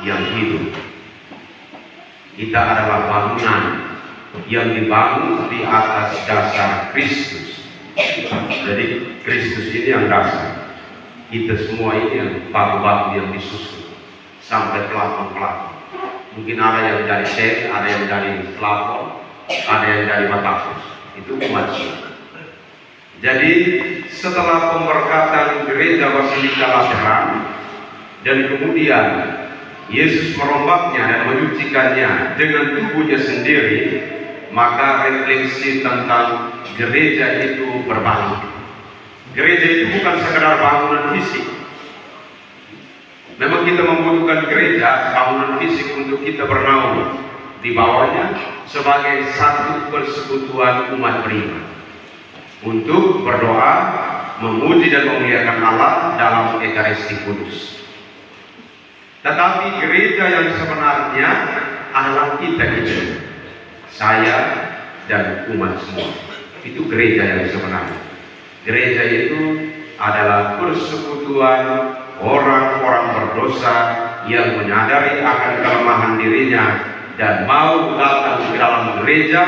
yang hidup. Kita adalah bangunan yang dibangun di atas dasar Kristus. Jadi Kristus ini yang dasar. Kita semua ini yang batu-batu yang disusun sampai pelafon-pelafon. Mungkin ada yang dari set, ada yang dari pelafon, ada yang dari batafus. Itu umat. Jadi setelah pemberkatan gereja Basilika Lateran dan kemudian Yesus merombaknya dan menyucikannya dengan tubuhnya sendiri, maka refleksi tentang gereja itu berbalik. Gereja itu bukan sekedar bangunan fisik. Memang kita membutuhkan gereja, bangunan fisik untuk kita bernaung di bawahnya sebagai satu persekutuan umat beriman untuk berdoa, memuji dan memuliakan Allah dalam Ekaristi Kudus. Tetapi gereja yang sebenarnya adalah kita, saya dan umat semua. Itu gereja yang sebenarnya. Gereja itu adalah persekutuan orang-orang berdosa yang menyadari akan kelemahan dirinya dan mau datang ke dalam gereja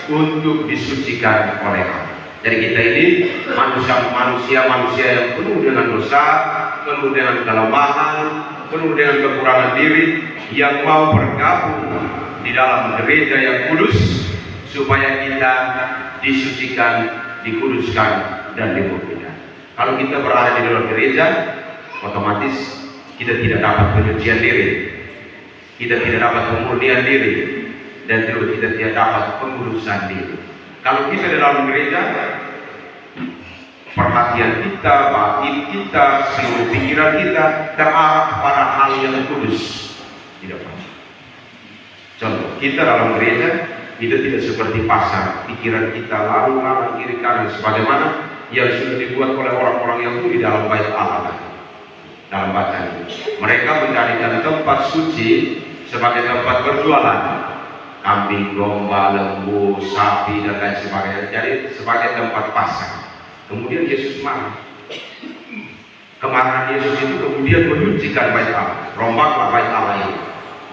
untuk disucikan oleh Allah. Jadi kita ini manusia yang penuh dengan dosa, penuh dengan kelemahan, penuh dengan kekurangan diri, yang mau bergabung di dalam gereja yang kudus supaya kita disucikan, dikuduskan, dan dimurnikan. Kalau kita berada di dalam gereja, otomatis kita tidak dapat penyucian diri, kita tidak dapat pemurnian diri, dan juga kita tidak dapat pengudusan diri. Kalau kita di dalam gereja, perhatian kita, batin kita, seluruh pikiran kita terarah pada hal yang kudus. Tidak apa. Contoh, kita dalam gereja, kita tidak seperti pasar, pikiran kita lalu kanan kiri kanan sebagaimana yang sudah dibuat oleh orang-orang Yahudi dalam bait Allah. Dalam bacaan ini, mereka menjadikan tempat suci sebagai tempat berjualan kambing, domba, lembu, sapi, dan lain sebagainya. Jadi sebagai tempat pasar. Kemudian Yesus marah. Kemarahan Yesus itu kemudian menyucikan bait Allah. Rombaklah bait Allah ini,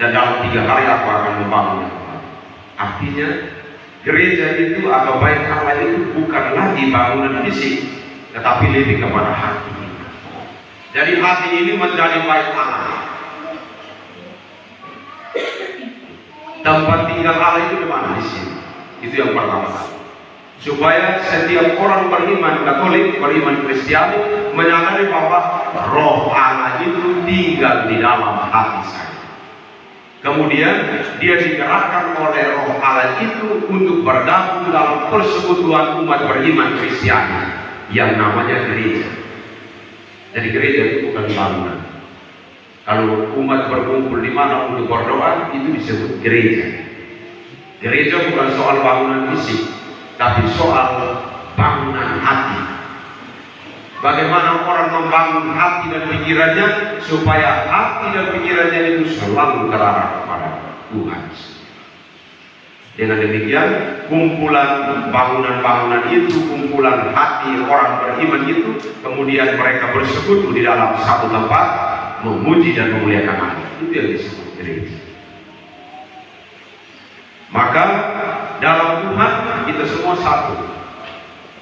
dan dalam 3 hari aku akan membangunnya. Artinya gereja itu atau bait Allah itu bukan lagi bangunan fisik, tetapi lebih kepada hati. Jadi hati ini menjadi bait Allah. Tempat tinggal Allah itu di mana? Di sini. Itu yang pertama. Supaya setiap orang beriman Katolik, beriman Kristiani menyadari bahwa Roh Allah itu tinggal di dalam hati saya. Kemudian dia digerakkan oleh Roh Allah itu untuk bergabung dalam persekutuan umat beriman Kristiani yang namanya gereja. Jadi gereja itu bukan bangunan. Kalau umat berkumpul di mana untuk berdoa, itu disebut gereja. Gereja bukan soal bangunan fisik, tapi soal bangunan hati. Bagaimana orang membangun hati dan pikirannya supaya hati dan pikirannya itu selalu terarah kepada Tuhan. Dengan demikian, kumpulan bangunan-bangunan itu, kumpulan hati orang beriman itu, kemudian mereka bersekutu di dalam satu tempat, memuji dan memuliakan Allah. Itu yang disebut gereja. Maka dalam Tuhan kita semua satu.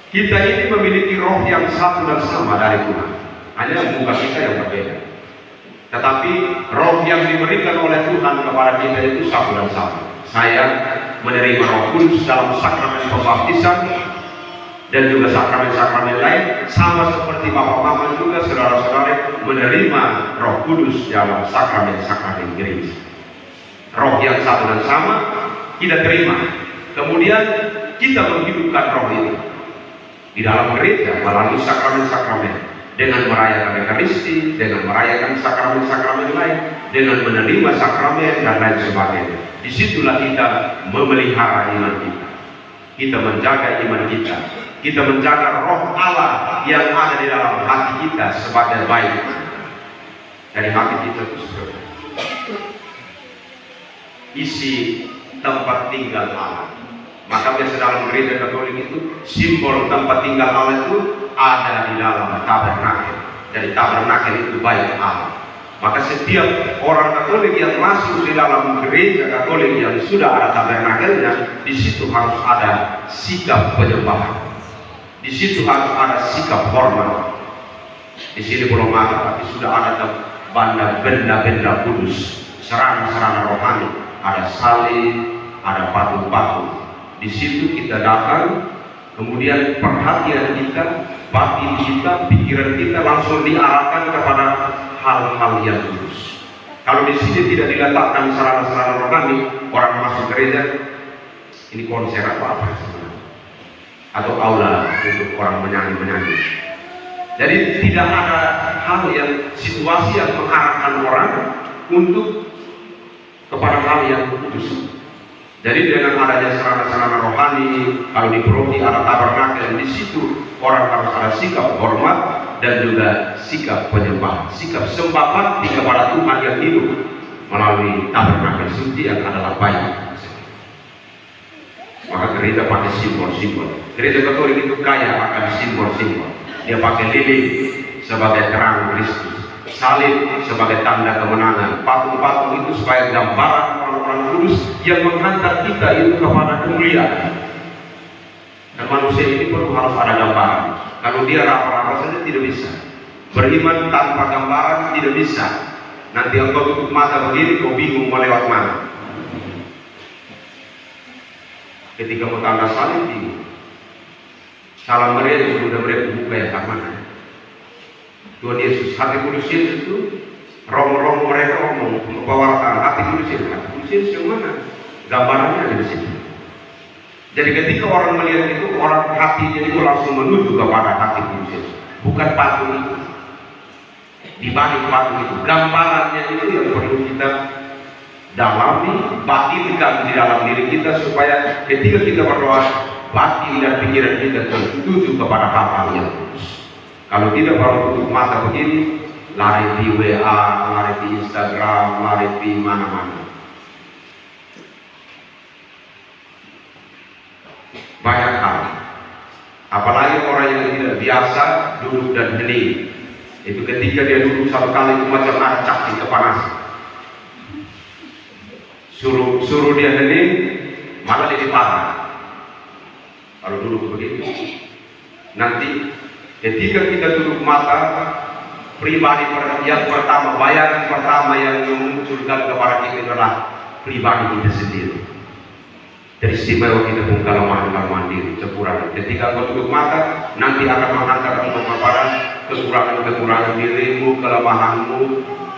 Kita ini memiliki roh yang satu dan sama dari Tuhan. Hanya muka kita yang berbeda. Tetapi roh yang diberikan oleh Tuhan kepada kita itu satu dan sama. Saya menerima Roh Kudus dalam sakramen pembaptisan dan juga sakramen-sakramen lain, sama seperti Bapak Mama juga saudara-saudara menerima Roh Kudus dalam sakramen-sakramen gereja. Roh yang satu dan sama kita terima. Kemudian kita menghidupkan roh itu di dalam gereja melalui sakramen-sakramen, dengan merayakan Ekaristi, dengan merayakan sakramen-sakramen lain, dengan menerima sakramen dan lain sebagainya. Disitulah kita memelihara iman kita. Kita menjaga iman kita. Kita menjaga roh Allah yang ada di dalam hati kita sebagai baik. Dari hati kita itu isi tempat tinggal Allah. Maka biasa dalam gereja Katolik itu simbol tempat tinggal Allah itu ada di dalam tabernakel. Jadi tabernakel itu bait Allah. Maka setiap orang Katolik yang masuk di dalam gereja Katolik yang sudah ada tabernakelnya, di situ harus ada sikap penyembahan. Di situ harus ada sikap hormat. Di sini belum ada, tapi sudah ada benda-benda kudus, serana-serana rohani, ada salib, ada patung-patung. Di situ kita datang, kemudian perhatian kita, batin kita, pikiran kita langsung diarahkan kepada hal-hal yang kudus. Kalau di sini tidak diletakkan sarana-sarana rohani, orang masuk gereja, ini konser apa sebenarnya? Atau aula untuk orang menyanyi. Jadi tidak ada hal yang situasi yang mengarahkan orang untuk kepada hal yang kudus. Jadi dengan adanya sarana-sarana rohani, kalau di Provinsi ada tabernakel, di situ orang harus ada sikap hormat dan juga sikap penyembah, sikap sembah bakti kepada Tuhan yang hidup melalui tabernakel suci yang adalah bayi. Maka gereja pakai simbol-simbol. Gereja Katolik itu kaya akan simbol-simbol. Dia pakai lilin sebagai terang Kristus, salib sebagai tanda kemenangan, patung-patung itu sebagai gambaran orang-orang kudus yang menghantar kita itu kepada kemuliaan. Dan manusia ini perlu harus ada gambaran. Kalau dia raba-raba saja tidak bisa. Beriman tanpa gambaran tidak bisa. Nanti engkau tutup mata begini, kau bingung mau lewat mana. Ketika mau tanda salib bingung. Salam Maria sudah mereka buka ya mana. Tuhan Yesus, hati kudus Yesus itu romo-romo mereka ngomong membawakan hati kudus Yesus yang mana? Gambarannya ada di situ. Jadi ketika orang melihat itu, orang hatinya itu langsung menuju kepada hati kudus Yesus, bukan patung itu. Di balik patung itu, gambarannya itu yang perlu kita dalami, batinkan di dalam diri kita supaya ketika kita berdoa, batin dan pikiran kita tertuju kepada hal-hal yang kudus. Kalau tidak baru tutup mata begini, lari di WA, lari di Instagram, lari di mana-mana. Banyak hal. Apalagi orang yang tidak biasa duduk dan hening. Itu ketika dia duduk satu kali itu macam ada cacing kepanasan. Suruh dia hening, malah dia ditahan. Kalau duduk begitu, nanti ketika kita tutup mata, pribadi yang pertama, bayangan pertama yang memunculkan kepada kita adalah pribadi kita sendiri. Dari istimewa kita pun kelemahan diri, kekurangan. Ketika kau tutup mata, nanti akan menghantar engkau kepada kekurangan dirimu, kelemahanmu,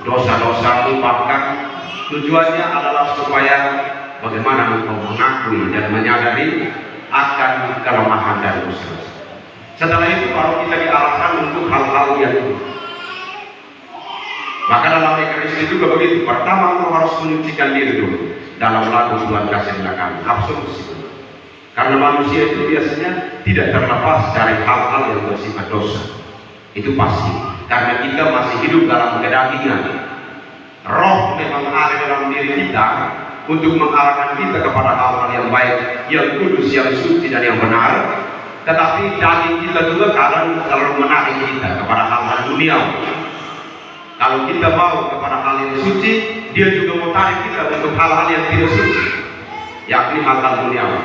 dosa-dosamu, bahkan tujuannya adalah supaya bagaimana engkau mengakui dan menyadari akan kelemahan dan dosa. Setelah itu baru kita diarahkan untuk hal-hal yang itu. Maka dalam Ekaristi juga begitu. Pertama engkau harus menyucikan diri dulu. Dalam lagu Tuhan kasihlah kami, absolusi. Karena manusia itu biasanya tidak terlepas dari hal-hal yang bersifat dosa. Itu pasti. Karena kita masih hidup dalam kedagingan. Roh memang ada dalam diri kita untuk mengarahkan kita kepada hal-hal yang baik, yang kudus, yang suci dan yang benar. Tetapi daging kita juga kadang selalu menarik kita kepada hal-hal duniawi. Kalau kita mau kepada hal yang suci, dia juga mau tarik kita untuk hal-hal yang tidak suci, yakni hal-hal duniawi.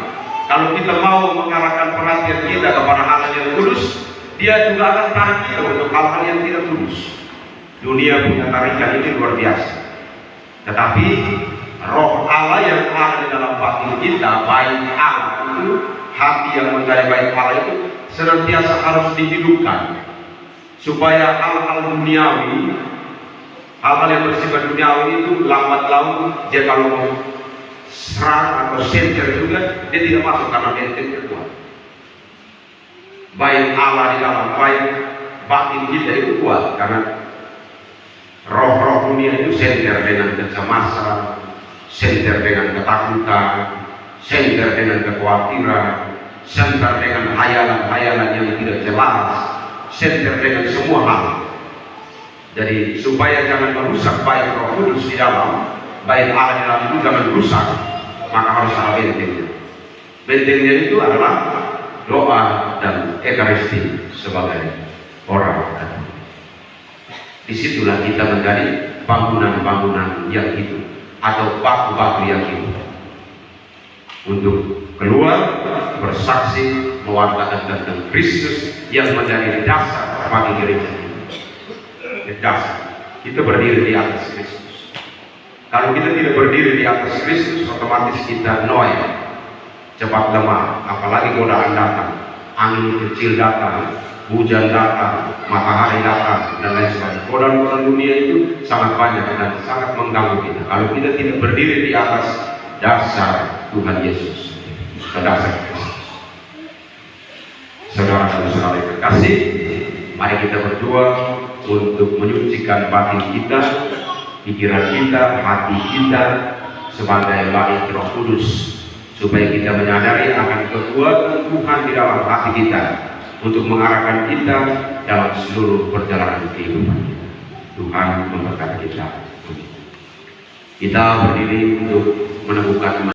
Kalau kita mau mengarahkan perhatian kita kepada hal yang kudus, dia juga akan tarik kita untuk hal-hal yang tidak kudus. Dunia punya tarikan ini luar biasa. Tetapi roh Allah yang ada di dalam batin kita, baik Allah itu, hati yang mencari baik Allah itu senantiasa harus dihidupkan supaya hal-hal duniawi, hal-hal yang bersifat duniawi itu lambat laun dia kalau mau serang atau senter juga dia tidak masuk karena bentengnya kuat. Baik Allah di dalam baik batin kita itu kuat karena roh-roh dunia itu senter dengan kecemasan, senter dengan ketakutan, senter dengan kekhawatiran, senter dengan hayalan-hayalan yang tidak jelas, senter dengan semua hal. Jadi supaya jangan merusak baik Roh Kudus di dalam, baik Allah di dalam itu jangan rusak, maka harus ada bentengnya. Bentengnya itu adalah doa dan Ekaristi sebagai orang. Disitulah kita menjadi bangunan-bangunan yang hidup atau batu-batu yang hidup, untuk keluar bersaksi mewartakan tentang Kristus yang menjadi dasar bagi gereja ini. Dasar kita berdiri di atas Kristus. Kalau kita tidak berdiri di atas Kristus, otomatis kita noya, cepat lemah, apalagi godaan datang, angin kecil datang, hujan datang, matahari datang, dan lain sebagainya. Godaan-godaan dunia itu sangat banyak dan sangat mengganggu kita. Kalau kita tidak berdiri di atas dasar Tuhan Yesus, ke dasar Kristus. Saudara dan saudara yang terkasih, mari kita berdoa untuk menyucikan batin kita, pikiran kita, hati kita sebagai bait Roh Kudus, supaya kita menyadari akan kekuatan Tuhan di dalam hati kita untuk mengarahkan kita dalam seluruh perjalanan kehidupan kita. Tuhan memberkati kita. Kita berdiri untuk menemukan